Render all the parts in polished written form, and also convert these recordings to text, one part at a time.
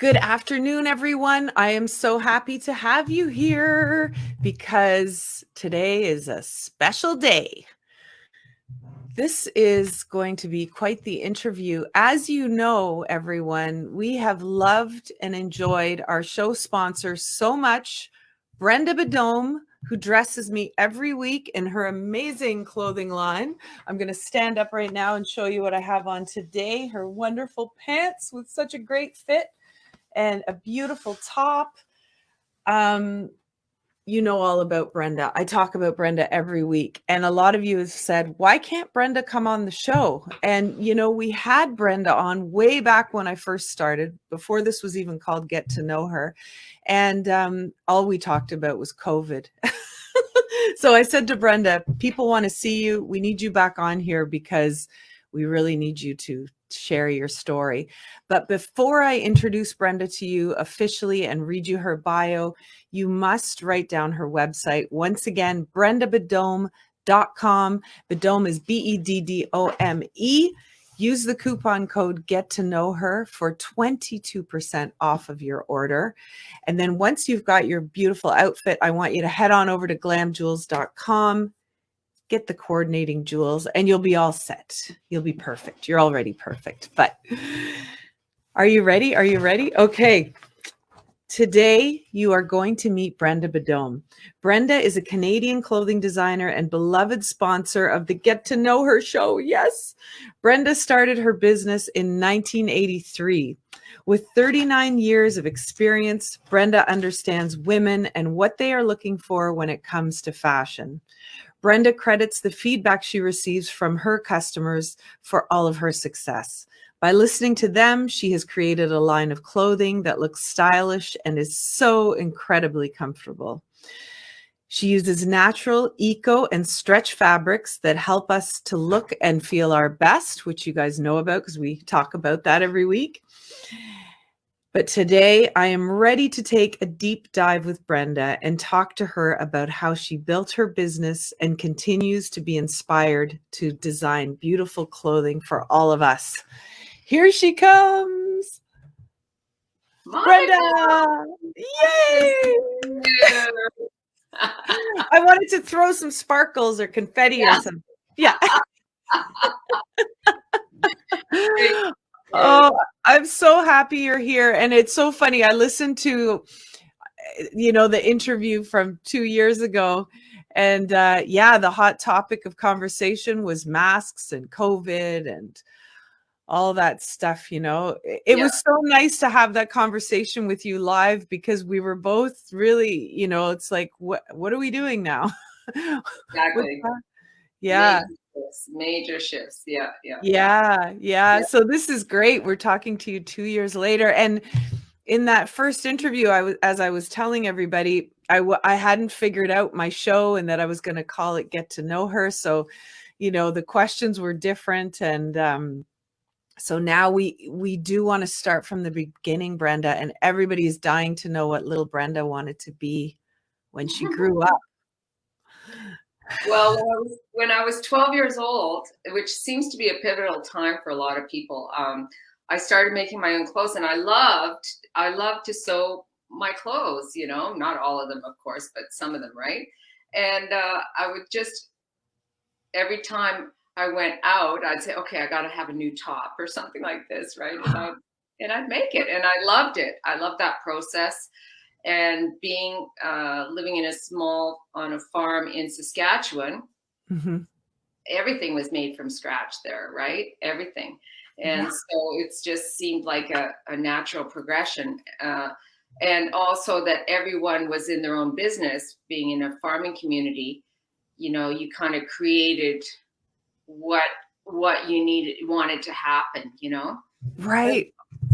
Good afternoon, everyone. I am so happy to have you here because today is a special day. This is going to be quite the interview. As you know, everyone, we have loved and enjoyed our show sponsor so much, Brenda Beddome, who dresses me every week in her amazing clothing line. I'm going to stand up right now and show you what I have on today. Her wonderful pants with such a great fit and a beautiful top. You know all about Brenda. I talk about Brenda every week. And a lot of you have said, why can't Brenda come on the show? And, we had Brenda on way back when I first started, before this was even called Get to Know Her. And all we talked about was COVID. So I said to Brenda, people want to see you. We need you back on here because we really need you to share your story. But before I introduce Brenda to you officially and read you her bio, you must write down her website. Once again, BrendaBeddome.com. Beddome is Beddome. Use the coupon code Get to Know Her for 22% off of your order. And then once you've got your beautiful outfit, I want you to head on over to glamjewels.com. Get the coordinating jewels and you'll be all set. You'll be perfect. You're already perfect. But are you ready? Are you ready? Okay. Today, you are going to meet Brenda Beddome. Brenda is a Canadian clothing designer and beloved sponsor of the Get to Know Her show. Yes. Brenda started her business in 1983. With 39 years of experience, Brenda understands women and what they are looking for when it comes to fashion. Brenda credits the feedback she receives from her customers for all of her success. By listening to them, she has created a line of clothing that looks stylish and is so incredibly comfortable. She uses natural, eco, and stretch fabrics that help us to look and feel our best, which you guys know about because we talk about that every week. But today I am ready to take a deep dive with Brenda and talk to her about how she built her business and continues to be inspired to design beautiful clothing for all of us. Here she comes. Brenda! Yay! I wanted to throw some sparkles or confetti or something. Yeah. Oh, I'm so happy you're here. And it's so funny. I listened to, the interview from 2 years ago. And the hot topic of conversation was masks and COVID and all that stuff. It was so nice to have that conversation with you live because we were both really, it's like, what are we doing now? Exactly. Yeah. Major shifts. Yeah. So this is great. We're talking to you 2 years later. And in that first interview, as I was telling everybody, I hadn't figured out my show and that I was going to call it Get to Know Her. So, the questions were different. And so now we do want to start from the beginning, Brenda, and everybody's dying to know what little Brenda wanted to be when she grew up. Well, when I was 12 years old, which seems to be a pivotal time for a lot of people, I started making my own clothes, and I loved to sew my clothes. Not all of them, of course, but some of them, right? And I would just, every time I went out, I'd say, okay, I got to have a new top or something like this, right? And I'd make it, and I loved it. I loved that process. And being living on a farm in Saskatchewan, everything was made from scratch there, right? Everything. And so it's just seemed like a natural progression. And also that everyone was in their own business, being in a farming community, you kind of created what you wanted to happen, Right.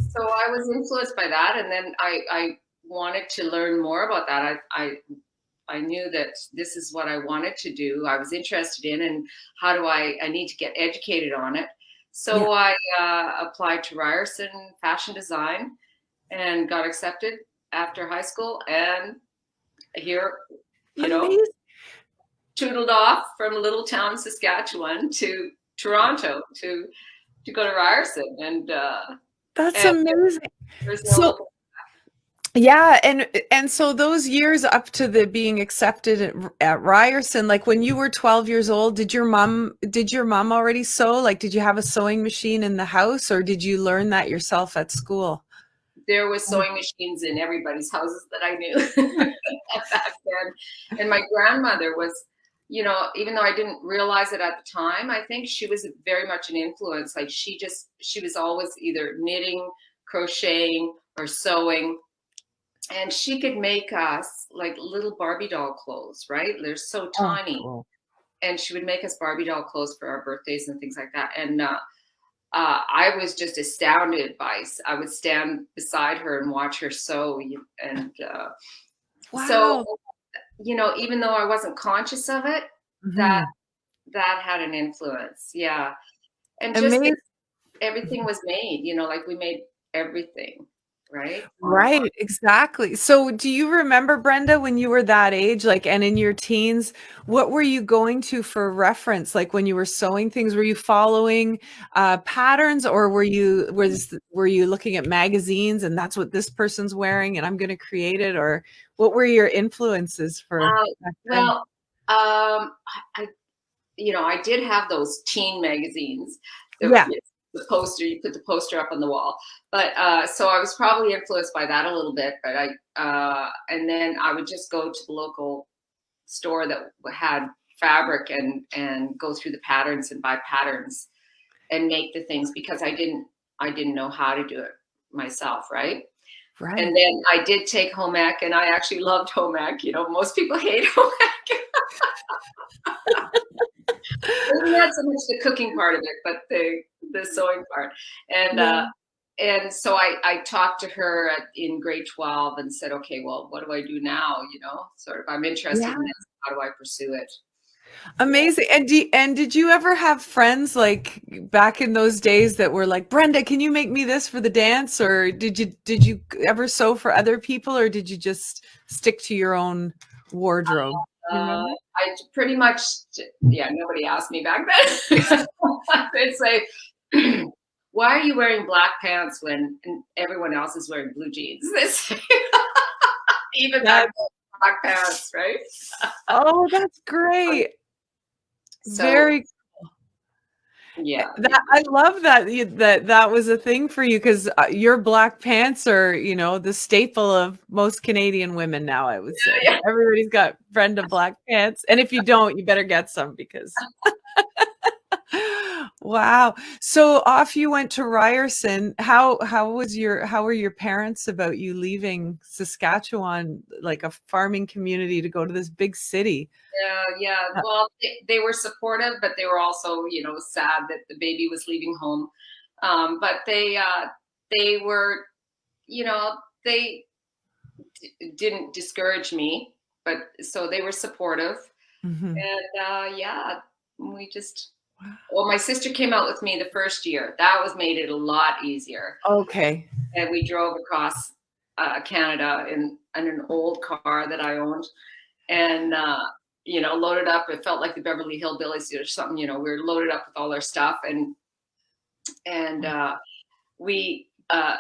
So I was influenced by that. And then I wanted to learn more about that. I knew that this is what I wanted to do. I was interested in, and how do I need to get educated on it. So I applied to Ryerson Fashion Design and got accepted after high school. And here, tootled off from a little town, Saskatchewan, to Toronto to go to Ryerson. And that's amazing. There's no Yeah, and so those years up to the being accepted at Ryerson, like when you were 12 years old, did your mom already sew? Like, did you have a sewing machine in the house, or did you learn that yourself at school? There was sewing machines in everybody's houses that I knew back then. And my grandmother was, even though I didn't realize it at the time, I think she was very much an influence. Like she was always either knitting, crocheting, or sewing. And she could make us like little Barbie doll clothes, right? They're so Oh, tiny. cool. And she would make us Barbie doll clothes for our birthdays and things like that. And I was just astounded by. I would stand beside her and watch her sew, and so Wow. even though I wasn't conscious of it, that Mhm. that had an influence. Yeah, and just Amazing. everything was made. Like we made everything, right? Right, exactly. So do you remember, Brenda, when you were that age, like, and in your teens, what were you going to for reference? Like when you were sewing things, were you following patterns, or were you looking at magazines and that's what this person's wearing and I'm going to create it? Or what were your influences for Uh, back then? well, I I did have those teen magazines. Yeah. The poster, you put the poster up on the wall. But so I was probably influenced by that a little bit. But and then I would just go to the local store that had fabric and go through the patterns and buy patterns and make the things because I didn't know how to do it myself, right? And Right. then I did take home ec, and I actually loved home ec. Most people hate home ec. Maybe not so much the cooking part of it, but the sewing part. And Yeah. so I talked to her in grade 12 and said, okay, well, what do I do now? Sort of, I'm interested Yeah. in this. How do I pursue it? Yeah. Amazing. And did you ever have friends like back in those days that were like, Brenda, can you make me this for the dance? Or did you ever sew for other people, or did you just stick to your own wardrobe? You remember? I pretty much, yeah, nobody asked me back then. They'd say, why are you wearing black pants when everyone else is wearing blue jeans? They say, even back That then, black pants, right? Oh, that's great. So, Very yeah, yeah. that I love that that was a thing for you, because your black pants are, the staple of most Canadian women now, I would say. Yeah. Everybody's got Brenda black pants, and if you don't, you better get some because wow. So off you went to Ryerson. How were your parents about you leaving Saskatchewan, like a farming community, to go to this big city? Yeah, yeah. Uh, Well, they were supportive, but they were also, sad that the baby was leaving home. But they were, you know, they didn't discourage me, but so they were supportive. mhm. And yeah, we just, Wow. well, my sister came out with me the first year. That was made it a lot easier. Okay. And we drove across Canada in an old car that I owned, and loaded up. It felt like the Beverly Hillbillies or something. We were loaded up with all our stuff, and we, I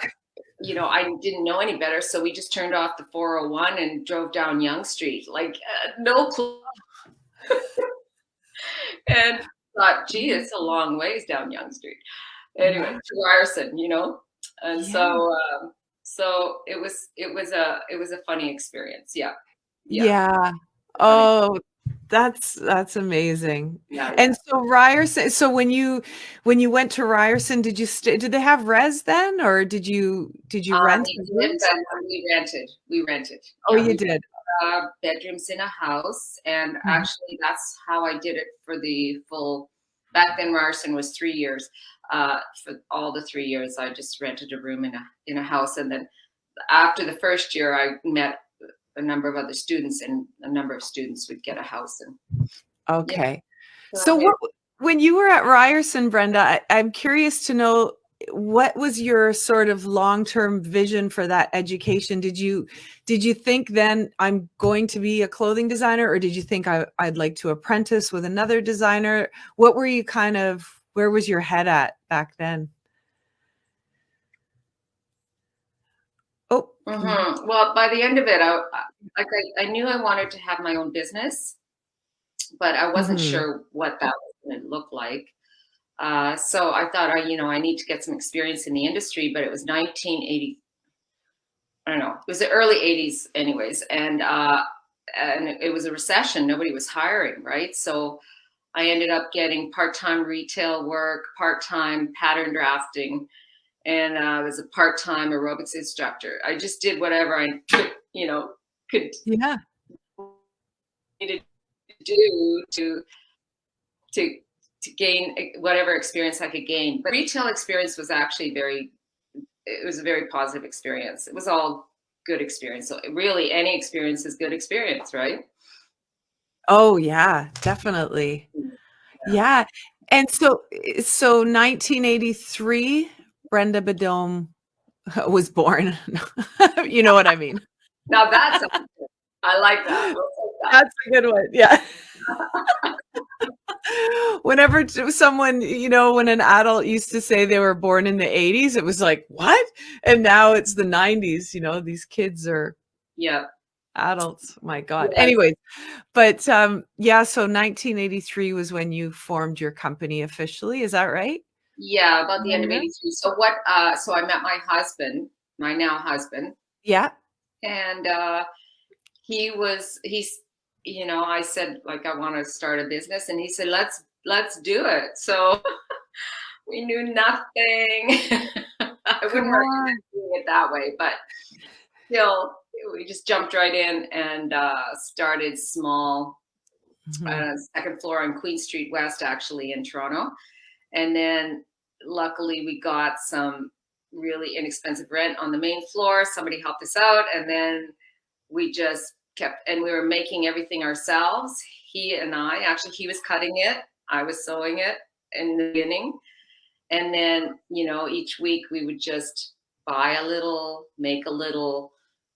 didn't know any better, so we just turned off the 401 and drove down Yonge Street, like no clue, and thought, gee, it's a long ways down Yonge Street. Anyway, Wow. to Ryerson, and Yeah. so it was a funny experience. Yeah, yeah, Yeah. funny. Oh, that's amazing. Yeah, And yeah. so Ryerson, so when you went to Ryerson, did they have res then, or did you rent We a did, room but somewhere? we rented. We rented. Oh, Yeah, you we did. bedrooms in a house, and Mhm. actually, that's how I did it for the full. Back then, Ryerson was 3 years. For all the 3 years, I just rented a room in a house, and then after the first year, I met a number of other students, and a number of students would get a house, and yeah, Okay. so I So made. when you were at Ryerson, Brenda, I'm curious to know, what was your sort of long-term vision for that education? Did you think then, I'm going to be a clothing designer, or did you think I'd like to apprentice with another designer? What were you where was your head at back then? Oh, Well, by the end of it, I knew I wanted to have my own business, but I wasn't Mm-hmm. sure what that was going to look like. So I thought, I need to get some experience in the industry, but it was 1980. I don't know. It was the early 80s anyways. And it was a recession. Nobody was hiring, right? So I ended up getting part-time retail work, part-time pattern drafting, and I was a part-time aerobics instructor. I just did whatever I could, could Yeah. needed to do to to gain whatever experience I could gain. But retail experience was actually it was a very positive experience. It was all good experience. So really any experience is good experience, right? Oh yeah, definitely. Yeah. And so 1983, Brenda Beddome was born. You know what I mean? Now I like that. We'll take That's a good one. Yeah. Whenever someone, when an adult used to say they were born in the 80s, it was like, what? And now it's the 90s, these kids are Yeah. adults. My God. Yeah. Anyways, but yeah, so 1983 was when you formed your company officially. Is that right, Yeah, about the end of Brenda? 83. So I met my husband, my now husband, Yeah. and he's I said, like, I want to start a business, and he said, let's do it. So we knew nothing. I wouldn't Come recommend on. doing it that way, but still, we just jumped right in and started small. Mhm. Second floor on Queen Street West, actually, in Toronto. And then luckily we got some really inexpensive rent on the main floor. Somebody helped us out. And then we just kept, and we were making everything ourselves. He and I, actually, he was cutting it, I was sewing it in the beginning. And then, each week we would just buy a little, make a little,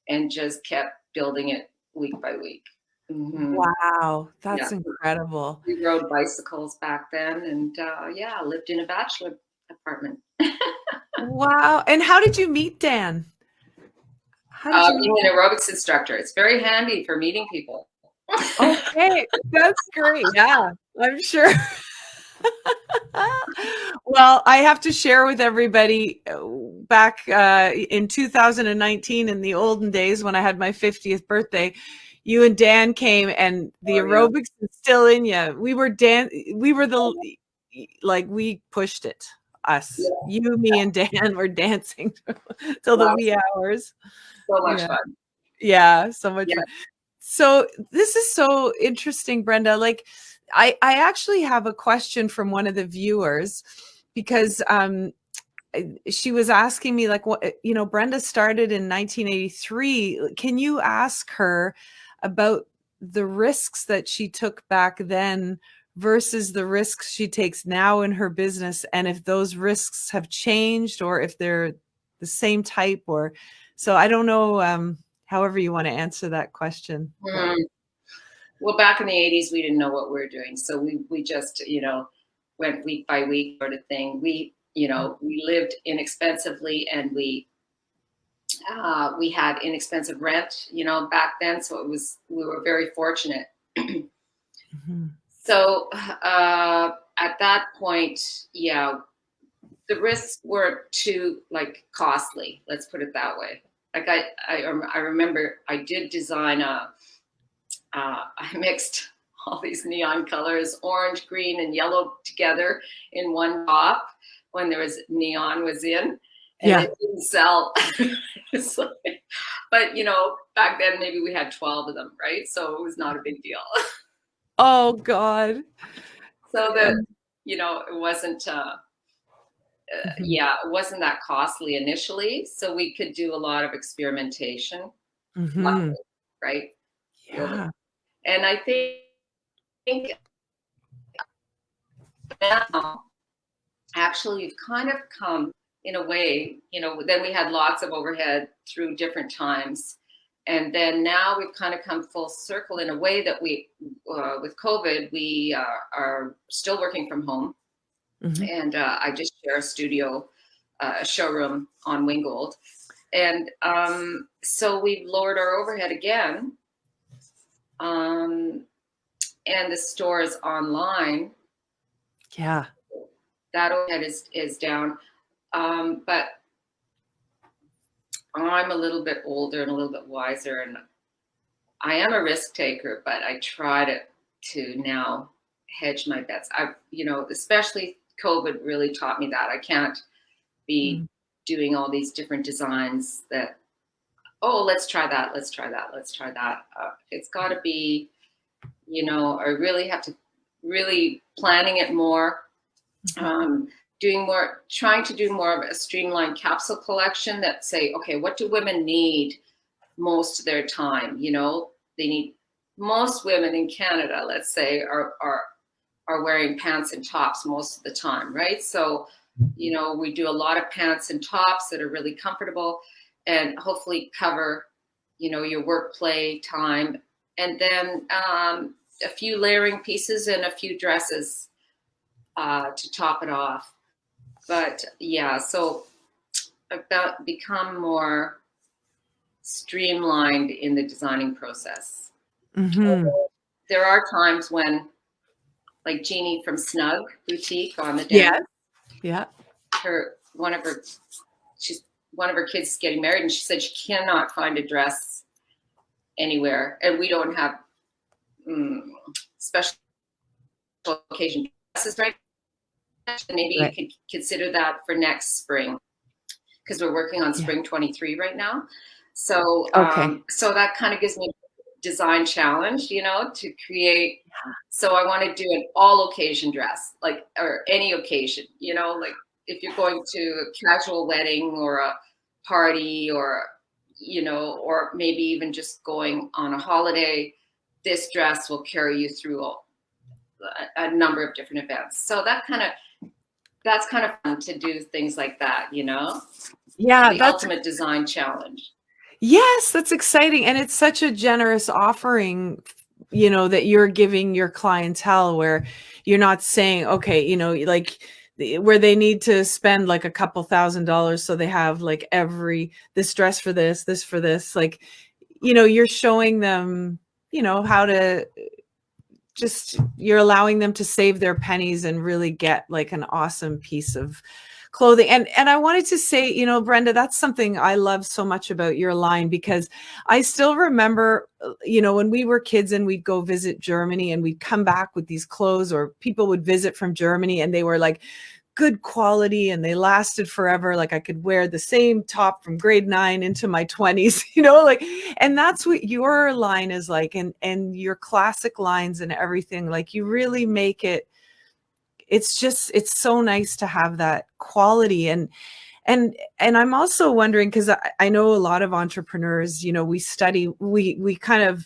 and just kept building it week by week. Hmm. Wow, Yeah. that's incredible. We rode bicycles back then, and yeah, lived in a bachelor apartment. Wow. And how did you meet Dan? How did you Being meet? an aerobics instructor, it's very handy for meeting people. Okay, that's great. Yeah, I'm sure. Well, I have to share with everybody back in 2019, in the olden days when I had my 50th birthday, you and Dan came and the Oh yeah, aerobics is still in you. We were like, we pushed it. Us, yeah. you, me, and Dan were dancing till the Wow, wee hours. so much Yeah. fun. Yeah, so much Yeah. fun. So this is so interesting, Brenda. Like, I actually have a question from one of the viewers because she was asking me, like, what, Brenda started in 1983. Can you ask her about the risks that she took back then versus the risks she takes now in her business, and if those risks have changed or if they're the same type? Or so I don't know, however you want to answer that question. Mm. Well, back in the 80s, we didn't know what we were doing, so we just went week by week sort of thing. We lived inexpensively, and we had inexpensive rent, back then, so we were very fortunate. Mhm. So at that point, yeah, the risks weren't too like costly. Let's put it that way. Like I remember I did design I mixed all these neon colors, orange, green, and yellow together in one top when there was neon was in, and Yeah. it didn't sell. So, but back then maybe we had 12 of them, right? So it was not a big deal. Oh God. So that And it wasn't mhm. yeah, it wasn't that costly initially, so we could do a lot of experimentation, Mhm. luckily, right? Building. Yeah. And I think now actually we've kind of come in a way, then we had lots of overhead through different times. And then now we've kind of come full circle in a way that with COVID, we are still working from home. Mhm. And I just share a studio, a showroom on Wingold. And so we've lowered our overhead again. And the store is online. Yeah. That overhead is down. But I'm a little bit older and a little bit wiser, and I am a risk taker, but I try to now hedge my bets. Especially COVID really taught me that I can't be Mm. doing all these different designs that, oh, let's try that, let's try that, let's try that. It's got to be, I really have to really planning it more, doing more, trying to do more of a streamlined capsule collection that say, okay, what do women need most of their time? They need, most women in Canada, let's say, are wearing pants and tops most of the time, right? So, we do a lot of pants and tops that are really comfortable and hopefully cover, your work play time. And then a few layering pieces and a few dresses to top it off. But yeah, so I've become more streamlined in the designing process. Mm-hmm. There are times when, like Jeannie from Snug Boutique on the Yeah. dance, Yeah. one of her kids is getting married, and she said she cannot find a dress anywhere, and we don't have special occasion dresses right now. Maybe you could consider that for next spring, because we're working on spring 23 right now. So so that kind of gives me a design challenge, to create. So I want to do an all occasion dress, or any occasion, like if you're going to a casual wedding or a party, or or maybe even just going on a holiday, this dress will carry you through a number of different events. So that's kind of fun to do things like that, Yeah, the ultimate design challenge. yes, that's exciting. And it's such a generous offering, that you're giving your clientele, where you're not saying, okay, like where they need to spend like a couple $1,000s. So they have like this dress for this for this, like, you're showing them, how to you're allowing them to save their pennies and really get like an awesome piece of clothing. And I wanted to say, Brenda, that's something I love so much about your line, because I still remember, when we were kids and we'd go visit Germany and we'd come back with these clothes, or people would visit from Germany and they were like good quality and they lasted forever. Like I could wear the same top from grade 9 into my 20s, like, and that's what your line is like. And your classic lines and everything, like you really make it, it's so nice to have that quality. And I'm also wondering, because I know a lot of entrepreneurs, we kind of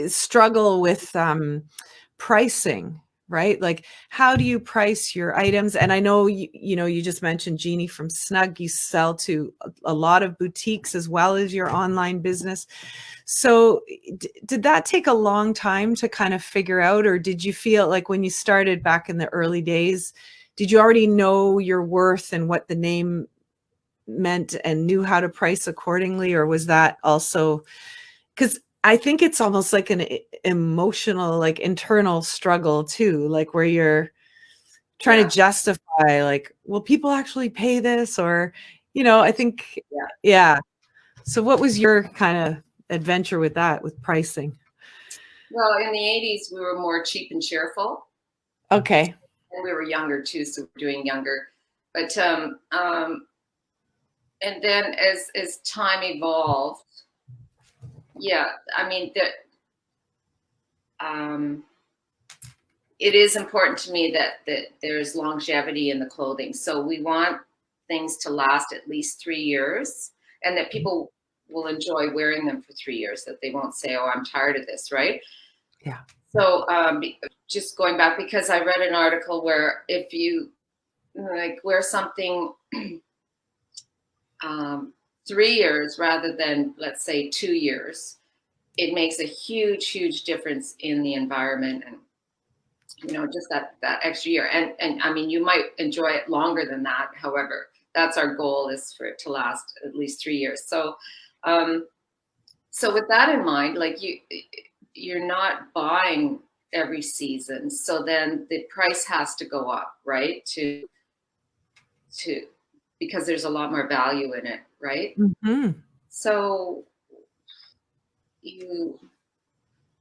struggle with pricing, right? Like, how do you price your items? And I know, you just mentioned Jeannie from Snug, you sell to a lot of boutiques as well as your online business. So did that take a long time to kind of figure out, or did you feel like when you started back in the early days, did you already know your worth and what the name meant and knew how to price accordingly? Or was that also, because I think it's almost like an emotional, like internal struggle too, like where you're trying to justify, like, will people actually pay this? Or, I think, yeah. So what was your kind of adventure with that, with pricing? Well, in the 80s, we were more cheap and cheerful. Okay. And we were younger too, so we're doing younger. But and then as time evolved, I mean it is important to me that there's longevity in the clothing. So we want things to last at least 3 years, and that people will enjoy wearing them for 3 years, that they won't say, oh, I'm tired of this, right? Yeah. So just going back, because I read an article where if you like wear something 3 years rather than, let's say, 2 years, it makes a huge difference in the environment, and just that extra year. And I mean, you might enjoy it longer than that. However, that's our goal, is for it to last at least 3 years. Um, so with that in mind, like you're not buying every season, so then the price has to go up, right? To because there's a lot more value in it, right? Hmm. So you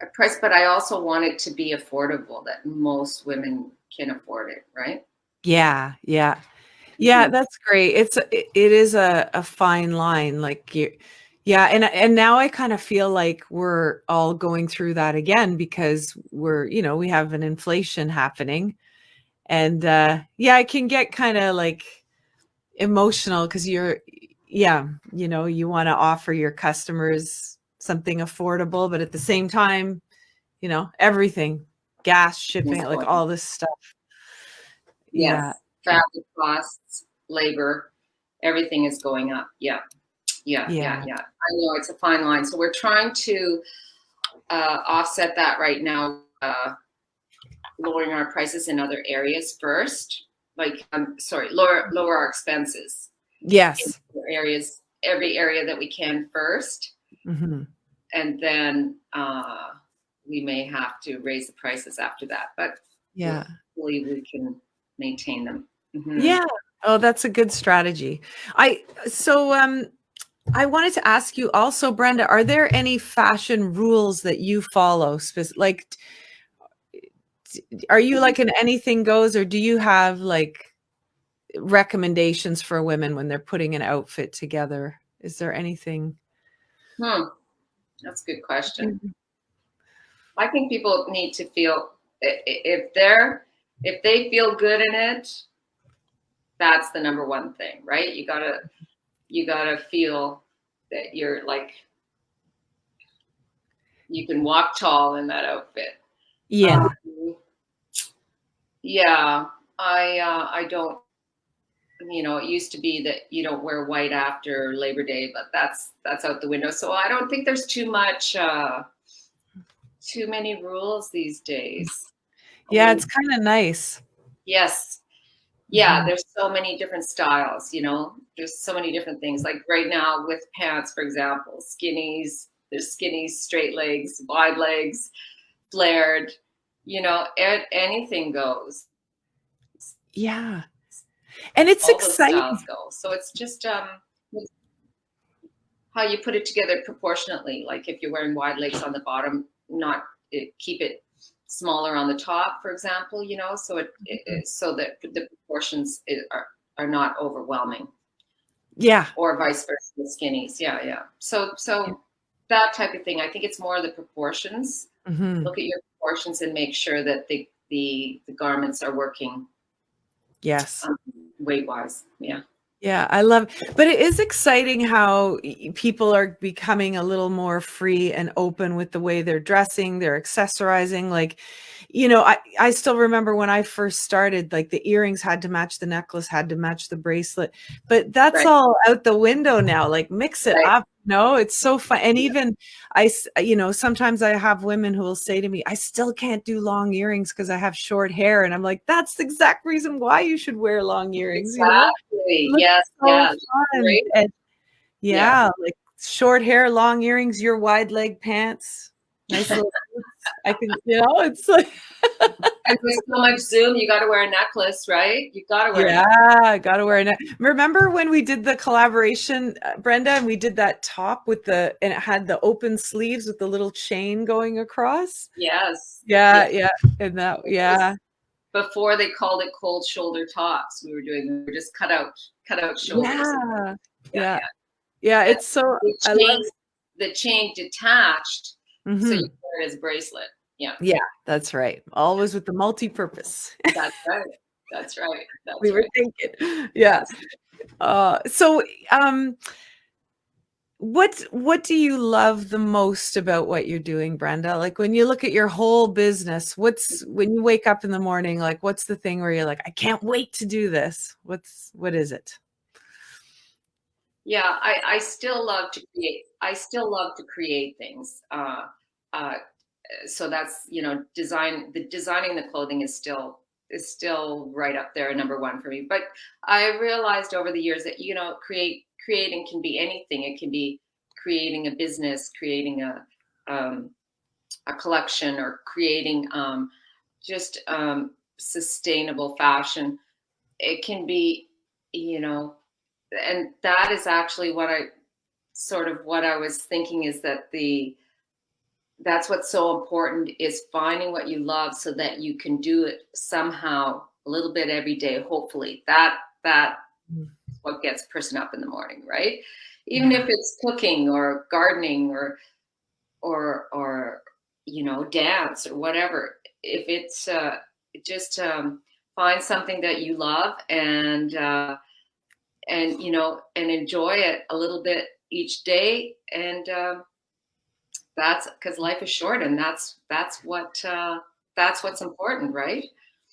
a price, but I also want it to be affordable, that most women can afford it, right? Yeah, yeah. Yeah, Mhm. that's great. It is a fine line, like you yeah, and now I kind of feel like we're all going through that again because we have an inflation happening. And yeah, I can get kind of like emotional because yeah, you want to offer your customers something affordable, but at the same time, everything, gas, shipping, It's like going, all this stuff. Yeah. yes, fabric costs, labor, everything is going up. Yeah, yeah, yeah, Yeah. yeah. I know it's a fine line. So we're trying to offset that right now, lowering our prices in other areas first. Like, sorry, lower our expenses in Yes. other areas, every area that we can first, Hmm. and then we may have to raise the prices after that. But Yeah. hopefully we can maintain them. Hmm. Yeah. Oh, that's a good strategy. I wanted to ask you also, Brenda, are there any fashion rules that you follow? Like, are you like an anything goes, or do you have like recommendations for women when they're putting an outfit together? Is there anything? Hmm, that's a good question. Mhm. I think people need to feel, if they feel good in it, that's the number one thing, right? You gotta feel that you're like, you can walk tall in that outfit. Yeah. Um, yeah, I don't. It used to be that you don't wear white after Labor Day, but that's out the window. So I don't think there's too many rules these days. Yeah, it's kind of nice. Yes. Yeah, Mhm. there's so many different styles, there's so many different things. Like right now with pants, for example, there's skinnies, straight legs, wide legs, flared, anything goes. Yeah. And it's All those styles exciting. go. So it's just how you put it together proportionately. Like if you're wearing wide legs on the bottom, not keep it smaller on the top, for example, so so that the proportions are not overwhelming, Yeah. or vice versa with skinnies. Yeah, yeah. So that type of thing. I think it's more the proportions. Hmm. Look at your proportions and make sure that the garments are working Yes. um, weight wise. Yeah. Yeah, but it is exciting how people are becoming a little more free and open with the way they're dressing, they're accessorizing. Like, I still remember when I first started, like the earrings had to match the necklace, had to match the bracelet, but that's Right. all out the window now. Like, mix it Right. up. No, it's so fun. And Yeah. even sometimes I have women who will say to me, I still can't do long earrings because I have short hair. And I'm like, that's the exact reason why you should wear long earrings. Exactly. Looks Yes. so Yeah. fun, Great. and Yeah. yeah, like short hair, long earrings, your wide leg pants, nice little boots. I can it's like And there's so much Zoom. You got to wear a necklace, right? You got to wear a necklace. yeah, gotta wear a neck. Remember when we did the collaboration, Brenda, and we did that top and it had the open sleeves with the little chain going across? Yes. Yeah, Yes. yeah, and that It was yeah. before they called it cold shoulder tops. We were just cut out shoulders. Yeah, Yeah, yeah, yeah. yeah, And it's so the I love chain, the chain detached, so you Mhm. wear it as a bracelet. Yeah, Yeah, that's right. Always with the multi-purpose. that's right. That's right. We That's were right. thinking. Yeah. Yes. So, what do you love the most about what you're doing, Brenda? Like when you look at your whole business, when you wake up in the morning, like what's the thing where you're like, I can't wait to do this? What is it? Yeah, I still love to create. I still love to create things. Uh, so that's designing the clothing is still. is still right up there, number one for me. But I realized over the years that, creating can be anything. It can be creating a business, creating a collection, or creating just sustainable fashion. It can be, you know, and that is actually what I was thinking, is that that's what's so important, is finding what you love so that you can do it somehow a little bit every day. Hopefully that Mm. is what gets a person up in the morning, right? Even Yeah. if it's cooking or gardening or dance or whatever. If it's just find something that you love, and enjoy it a little bit each day, and that's because life is short, and that's what's important, right?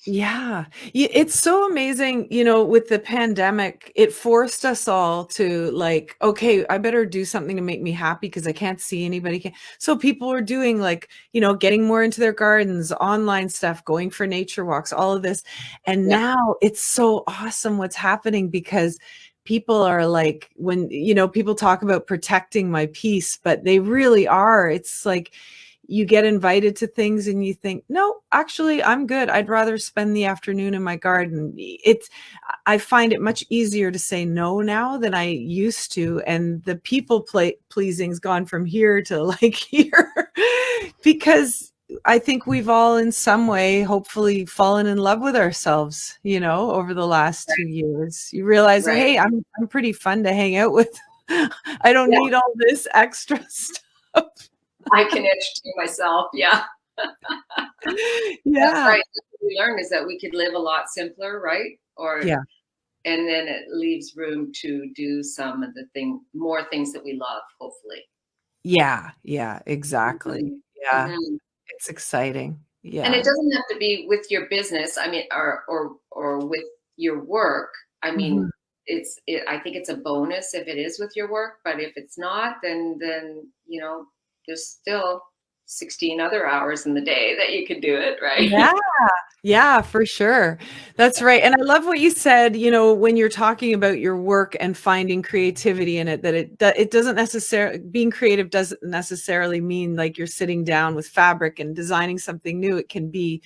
Yeah. It's so amazing, with the pandemic, it forced us all to like, okay, I better do something to make me happy because I can't see anybody. So people were doing like, getting more into their gardens, online stuff, going for nature walks, all of this. And Yeah, now it's so awesome what's happening because people are like, when, people talk about protecting my peace, but they really are. It's like, you get invited to things and you think, no, actually, I'm good. I'd rather spend the afternoon in my garden. I find it much easier to say no now than I used to. And the pleasing's gone from here to like here because I think we've all in some way, hopefully fallen in love with ourselves, over the last 2 years. You realize, right. hey, I'm pretty fun to hang out with. I don't Yeah, need all this extra stuff. I can educate myself. Yeah, that's Yeah. right. That's what we learned, is that we could live a lot simpler, right? Yeah. And then it leaves room to do some of more things that we love, hopefully. Yeah, yeah, exactly. Mhm. Yeah, Mhm. it's exciting. And it Yeah. doesn't have to be with your business. I mean, or with your work. I mean, Mhm. I think it's a bonus if it is with your work, but if it's not, then there's still 16 other hours in the day that you could do it, right? Yeah, yeah, for sure. That's right, and I love what you said, when you're talking about your work and finding creativity in it, that it doesn't necessarily being creative doesn't necessarily mean like you're sitting down with fabric and designing something new. It can be,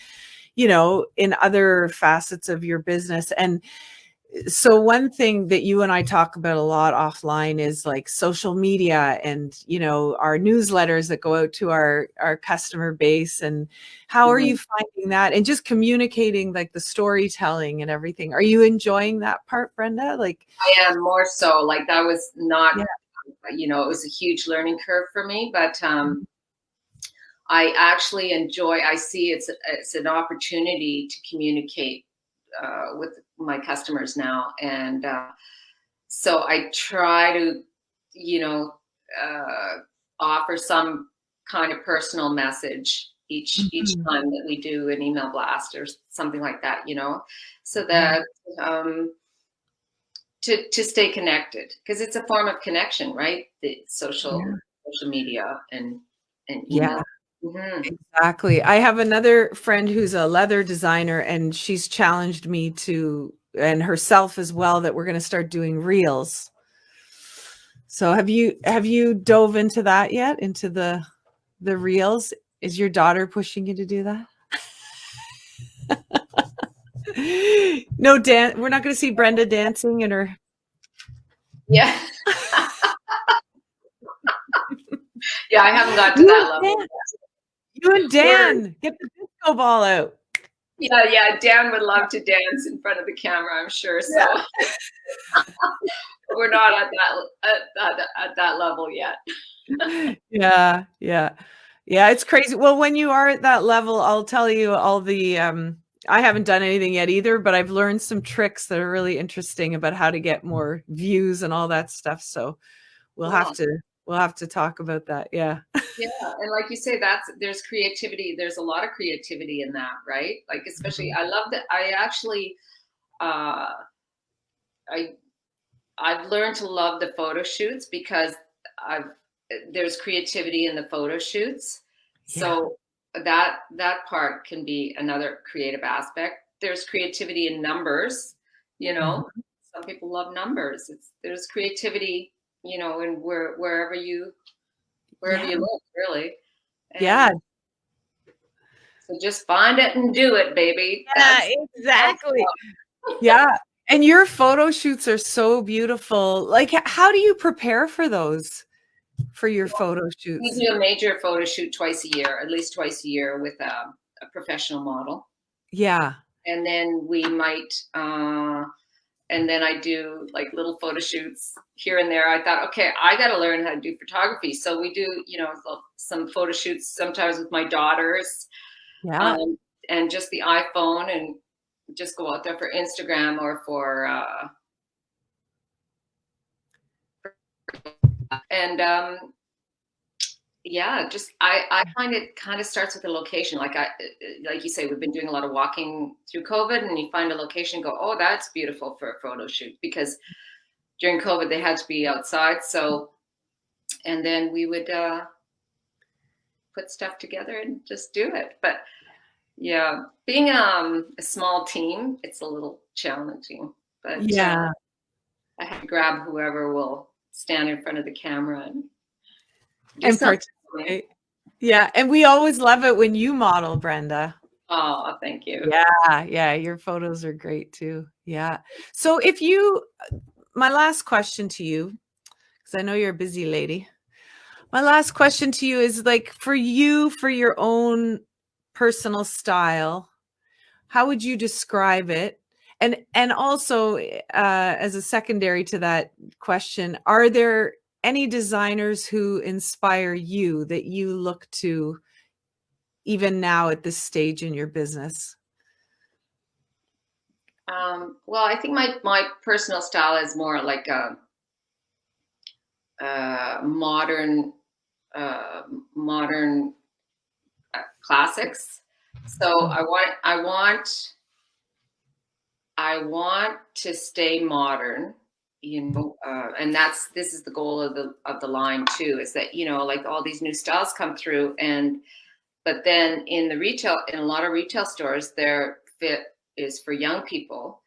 in other facets of your business, and so one thing that you and I talk about a lot offline is like social media and, our newsletters that go out to our customer base. And how are Mhm. you finding that? And just communicating like the storytelling and everything. Are you enjoying that part, Brenda? Like, I am more so, like, that was not, yeah. it was a huge learning curve for me, but I actually I see it's an opportunity to communicate with my customers now, and so I try to, you know, uh, offer some kind of personal message each Mhm. time that we do an email blast or something like that, so Yeah. that to stay connected, because it's a form of connection, right? The Yeah. social media and Yeah. email. Hmm. Exactly. I have another friend who's a leather designer, and she's challenged me to, and herself as well, that we're going to start doing reels. So have you dove into that yet? Into the reels? Is your daughter pushing you to do that? No, we're not going to see Brenda dancing in her. Yeah, yeah. I haven't got to You that and level. Dan, you and We're Dan, get the disco ball out. Yeah. Dan would love to dance in front of the camera, I'm sure. Yeah. So we're not at that level yet. Yeah, yeah. Yeah, it's crazy. Well, when you are at that level, I'll tell you all I haven't done anything yet either, but I've learned some tricks that are really interesting about how to get more views and all that stuff. So we'll have Cool. to we'll have to talk about that. Yeah. Yeah, and like you say, there's creativity. There's a lot of creativity in that, right? Like, especially, Mhm. I love that. I actually, uh, I I've learned to love the photo shoots, because I've there's creativity in the photo shoots. Yeah. So that part can be another creative aspect. there's creativity in numbers, you know. Mhm. Some people love numbers. There's creativity, you know, in wherever you Yeah. live, really. Yeah. And so just find it and do it, baby. Yeah, That's exactly. Yeah. And your photo shoots are so beautiful. Like, how do you prepare for those, for your photo we shoots? do a major photo shoot twice a year, at least twice a year, with a professional model, Yeah. and then we might. And then I do like little photo shoots here and there. I thought, okay, I got to learn how to do photography. So we do, you know, some photo shoots sometimes with my daughters, Yeah. um, and just the iPhone, and just go out there for Instagram or for, and yeah, just I find it kind of starts with the location. Like you say, we've been doing a lot of walking through COVID, and you find a location and go, oh, that's beautiful for a photo shoot, because during COVID they had to be outside. So, and then we would put stuff together and just do it. But yeah, being a small team, it's a little challenging. But Yeah. I have to grab whoever will stand in front of the camera and do And something for me. participate. Yeah. And we always love it when you model, Brenda. Oh, thank you. Yeah. Yeah. Your photos are great too. Yeah. So if you, my last question to you, because I know you're a busy lady. My last question to you is, like, for you, for your own personal style, how would you describe it? And also, as a secondary to that question, are there any designers who inspire you that you look to even now at this stage in your business? Well, I think my personal style is more like modern uh, modern classics. So Mm. I want to stay modern, you know, and this is the goal of the line too, is that, you know, like all these new styles come through, and but then in a lot of retail stores, their fit is for young people,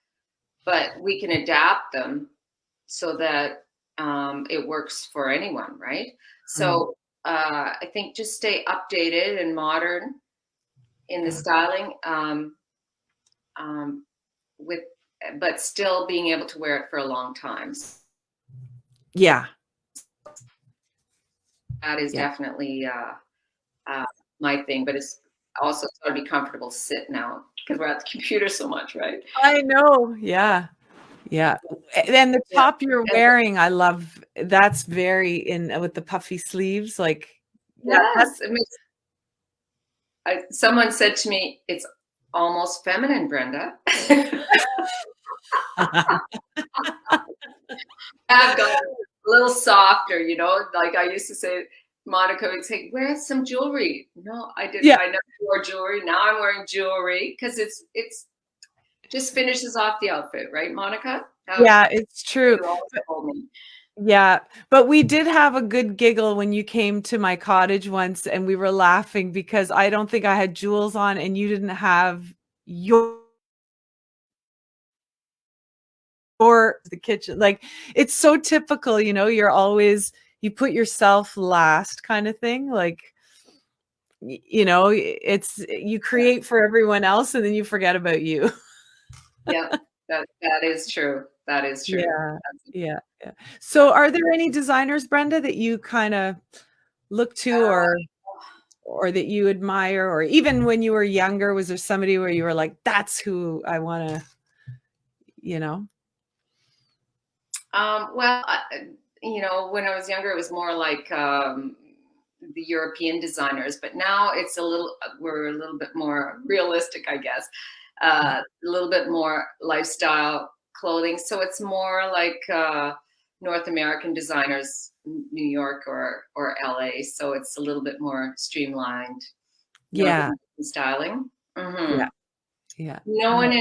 but we can adapt them so that it works for anyone, right? Mm. So I think just stay updated and modern in the styling, um, with but still being able to wear it for a long time. So Yeah. that is Yeah. definitely uh, my thing. But it's also got to be comfortable to sit now, because we're at the computer so much, right? I know. Yeah. Yeah. And the Yeah. top you're wearing, I love. That's very in with the puffy sleeves. Like, that's Yes, it makes. Someone said to me, "It's almost feminine, Brenda." I've got a little softer, you know. Like I used to say, Monica would say, "Wear some jewelry." No, I didn't. yeah. I never wore jewelry. Now I'm wearing jewelry because it's just finishes off the outfit, right, Monica? Yeah, it's true. You always told me. Yeah, but we did have a good giggle when you came to my cottage once, and we were laughing because I don't think I had jewels on and you didn't have your the kitchen. Like, it's so typical, you know, you put yourself last kind of thing. Like, you know, it's you create for everyone else and then you forget about you. Yeah, that is true. That is true. Yeah. Yeah. Yeah. So are there any designers, Brenda, that you kind of look to, or that you admire, or even when you were younger, was there somebody where you were like, that's who I want to, you know? Well, you know, when I was younger, it was more like the European designers, but now we're a little bit more realistic, I guess. A little bit more lifestyle clothing, so it's more like North American designers, New York or LA. So it's a little bit more streamlined North Yeah. American styling. Hmm. Yeah. Yeah. No Yeah. one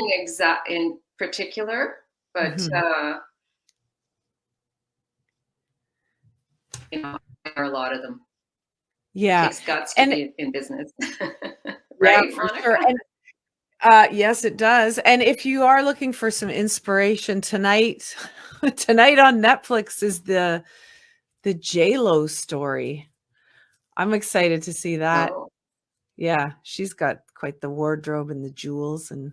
in particular, but Mhm. you know, there are a lot of them. Yeah. Takes guts to And be in business. yeah, Right, for sure. Monica? Yes, it does. And if you are looking for some inspiration tonight, tonight on Netflix is the J-Lo story. I'm excited to see that. Oh, Yeah, she's got quite the wardrobe and the jewels, and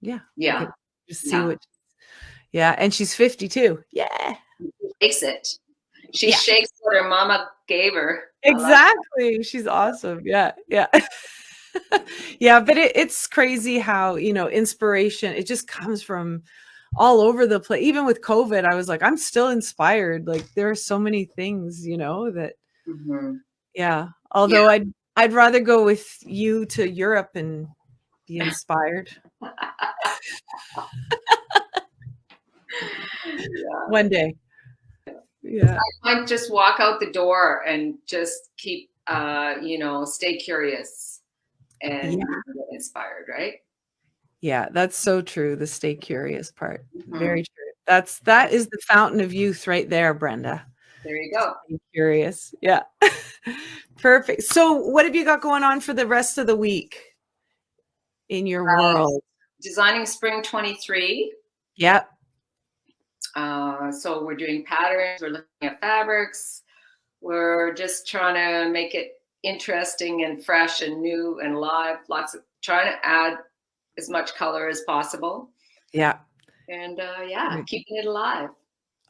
yeah, we yeah, could just see yeah. what. Yeah, and she's 52. Yeah. Shakes it. She Yeah, shakes what her mama gave her. I love exactly. She's awesome. Yeah, yeah. Yeah, but it's crazy how, inspiration, it just comes from all over the place. Even with COVID, I was like, I'm still inspired. Like there are so many things, that that. Hmm. yeah. Yeah. Although I'd rather go with you to Europe and be inspired Yeah. one day. Yeah. I might just walk out the door and just keep, stay curious and Yeah. get inspired, right? Yeah, that's so true. The stay curious part. Hmm. Very true. That is the fountain of youth right there, Brenda. There you go. Stay curious. Yeah. Perfect. So what have you got going on for the rest of the week in your world? Designing spring 23. Yeah. So we're doing patterns, we're looking at fabrics, we're just trying to make it interesting and fresh and new and live. Trying to add as much color as possible. Yeah. And yeah, keeping it alive.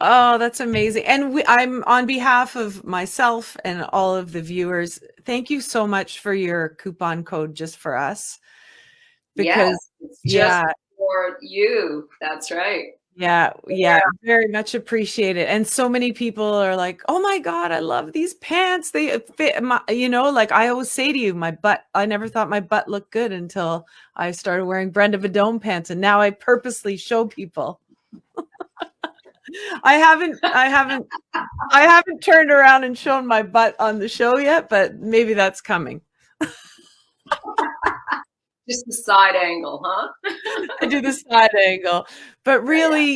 Oh, that's amazing. And I'm on behalf of myself and all of the viewers, thank you so much for your coupon code just for us. Yes, Because it's just yeah, for you. That's right. yeah, very much appreciated. And so many people are like, "Oh my God, I love these pants. They fit my, like I always say to you, my butt, I never thought my butt looked good until I started wearing Brenda Beddome pants. And now I purposely show people. I haven't turned around and shown my butt on the show yet, but maybe that's coming. Just the side angle, huh? I do the side angle. But Yeah, really,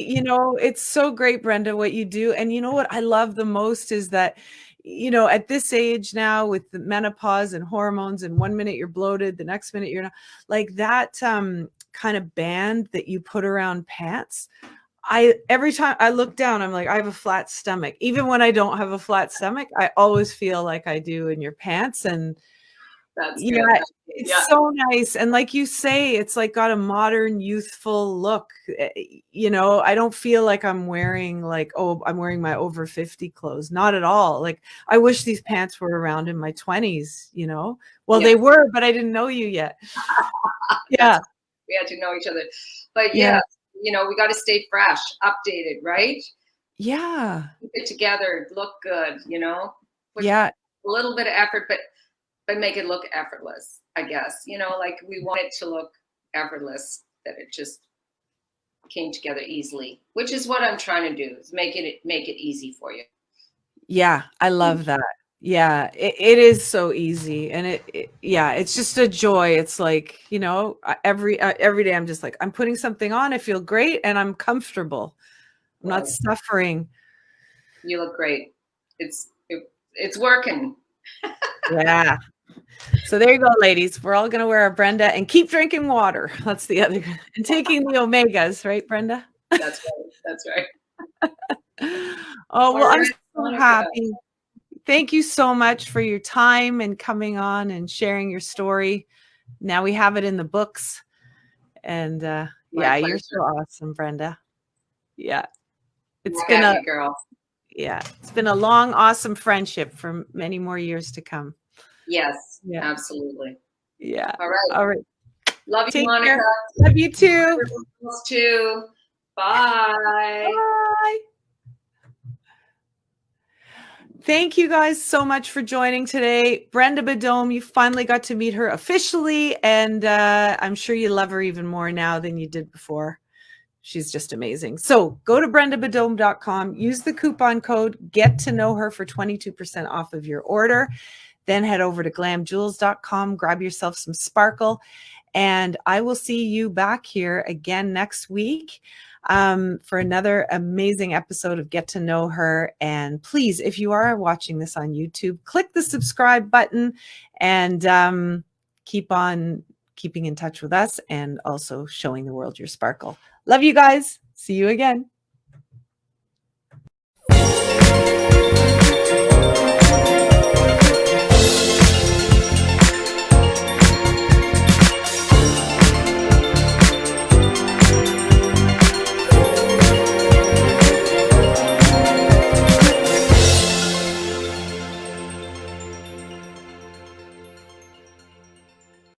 it's so great, Brenda, what you do. And you know what I love the most is that, at this age now with the menopause and hormones, and 1 minute you're bloated, the next minute you're not, like that kind of band that you put around pants. Every time I look down, I'm like, I have a flat stomach. Even when I don't have a flat stomach, I always feel like I do in your pants. And that's yeah, good. Yeah, it's so nice. And like you say, it's like got a modern, youthful look. I don't feel like I'm wearing like, oh, I'm wearing my over 50 clothes. Not at all. Like I wish these pants were around in my 20s, Well, yeah. they were, but I didn't know you yet. That's Yeah. we had to know each other. But Yeah. yeah, we got to stay fresh, updated, right? Yeah. Keep it together, look good, put Yeah. a little bit of effort, but make it look effortless, I guess. Like we want it to look effortless, that it just came together easily, which is what I'm trying to do, is make it easy for you. Yeah. I love that. Yeah, it is so easy. And yeah, it's just a joy. It's like, every day I'm just like, I'm putting something on. I feel great and I'm comfortable. I'm not Well, suffering. you look great. It's working. Yeah. So there you go, ladies. We're all going to wear a Brenda and keep drinking water. That's the other, and taking the omegas, right, Brenda? That's right. That's right. Oh, All well, I'm right, so Monica. happy. Thank you so much for your time and coming on and sharing your story. Now we have it in the books. And My yeah, you're so pleasure. awesome, Brenda. Yeah. It's Back been at a you, girl. yeah, it's been a long, awesome friendship for many more years to come. Yes, Yeah. absolutely. Yeah. All right. All right. Love you, Take Monica. care. Love you too. Yours too. Bye. Bye. Thank you guys so much for joining today. Brenda Beddome, you finally got to meet her officially, and I'm sure you love her even more now than you did before. She's just amazing. So go to brendabeddome.com, use the coupon code, get to know her for 22% off of your order. Then head over to glamjewels.com, grab yourself some sparkle, and I will see you back here again next week for another amazing episode of Get to Know Her. And please, if you are watching this on YouTube, click the subscribe button and keep on keeping in touch with us and also showing the world your sparkle. Love you guys. See you again.